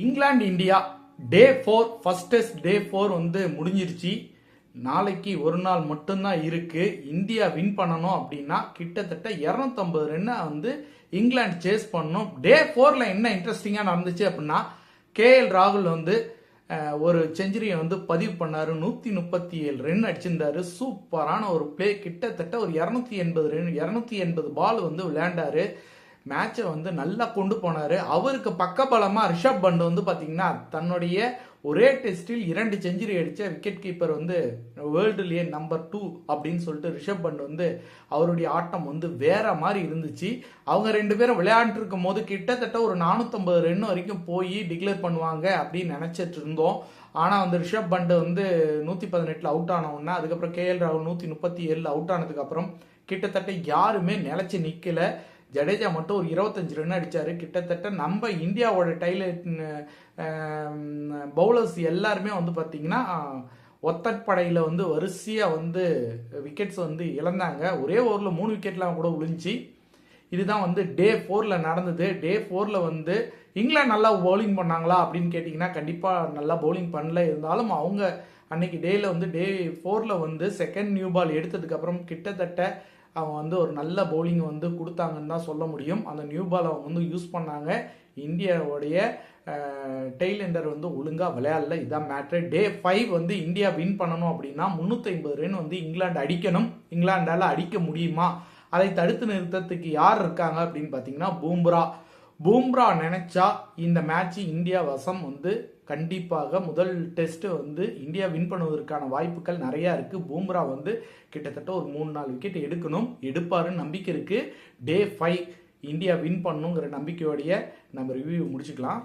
England India டே 4 first test டே 4 வந்து முடிஞ்சிருச்சு. நாளைக்கு ஒரு நாள் மட்டும்தான் இருக்கு. இந்தியா வின் பண்ணணும் அப்படின்னா கிட்டத்தட்ட 250 ரன்னை வந்து இங்கிலாந்து சேஸ் பண்ணணும். டே 4ல என்ன இன்ட்ரெஸ்டிங்காக நடந்துச்சு அப்படின்னா KL ராகுல் வந்து ஒரு செஞ்சுரியை வந்து பதிவு பண்ணாரு. 137 ரன் அடிச்சிருந்தாரு. சூப்பரான ஒரு பிளே. கிட்டத்தட்ட ஒரு 280 ரன் 280 பால் வந்து விளையாண்டாரு. மேட்சை வந்து நல்லா கொண்டு போனாரு. அவருக்கு பக்கபலமா ரிஷப் பண்ட் வந்து பாத்தீங்கன்னா தன்னுடைய ஒரே டெஸ்டில் 2 செஞ்சுரி அடிச்ச விக்கெட் கீப்பர் வந்து வேர்ல்டுலயே நம்பர் 2 அப்படின்னு சொல்லிட்டு ரிஷப் பண்ட் வந்து அவருடைய ஆட்டம் வந்து வேற மாதிரி இருந்துச்சு. அவங்க 2 பேரும் விளையாண்டு இருக்கும் போது கிட்டத்தட்ட ஒரு 450 ரன் வரைக்கும் போய் டிக்ளேர் பண்ணுவாங்க அப்படின்னு நினைச்சிட்டு இருந்தோம். ஆனா வந்து ரிஷப் பண்ட் வந்து 118 அவுட் ஆன உடனே அதுக்கப்புறம் KL ராகுல் 137 அவுட் ஆனதுக்கு அப்புறம் கிட்டத்தட்ட யாருமே நிலைச்சு நிக்கல. ஜடேஜா மட்டும் ஒரு 25 ரன் அடிச்சாரு. கிட்டத்தட்ட நம்ம இந்தியாவோட டைலட் பவுலர்ஸ் எல்லாருமே வந்து பார்த்தீங்கன்னா ஒத்தற்படையில் வந்து வரிசையாக வந்து விக்கெட்ஸ் வந்து இழந்தாங்க. ஒரே ஓவரில் 3 விக்கெட்லாம் கூட விழுந்துச்சு. இதுதான் வந்து டே 4ல நடந்தது. டே 4ல வந்து இங்கிலாந்து நல்லா பவுலிங் பண்ணாங்களா அப்படின்னு கேட்டிங்கன்னா கண்டிப்பாக நல்லா பவுலிங் பண்ணல. இருந்தாலும் அவங்க அன்னைக்கு டேல வந்து டே 4ல வந்து செகண்ட் நியூ பால் எடுத்ததுக்கப்புறம் கிட்டத்தட்ட அவங்க வந்து ஒரு நல்ல பவுலிங் வந்து கொடுத்தாங்கன்னு தான் சொல்ல முடியும். அந்த நியூ பால் அவங்க வந்து யூஸ் பண்ணாங்க. இந்தியாவுடைய டெய்லெண்டர் வந்து ஒழுங்காக விளையாடல. இதான் மேட்ரு. டே 5 வந்து இந்தியா வின் பண்ணணும் அப்படின்னா 350 ரன் வந்து இங்கிலாந்து அடிக்கணும். இங்கிலாண்டால அடிக்க முடியுமா? அதை தடுத்து நிறுத்தத்துக்கு யார் இருக்காங்க அப்படின்னு பார்த்தீங்கன்னா பூம்ரா நினைச்சா இந்த மேட்ச் இந்தியா வசம் வந்து கண்டிப்பாக முதல் டெஸ்ட் வந்து இந்தியா வின் பண்ணுவதற்கான வாய்ப்புகள் நிறைய இருக்கு. பூம்ரா வந்து கிட்டத்தட்ட ஒரு 3-4 விக்கெட் எடுப்பாருன்னு நம்பிக்கை இருக்கு. டே 5 இந்தியா வின் பண்ணுங்கிற நம்பிக்கையோடைய நம்ம ரிவ்யூ முடிச்சுக்கலாம்.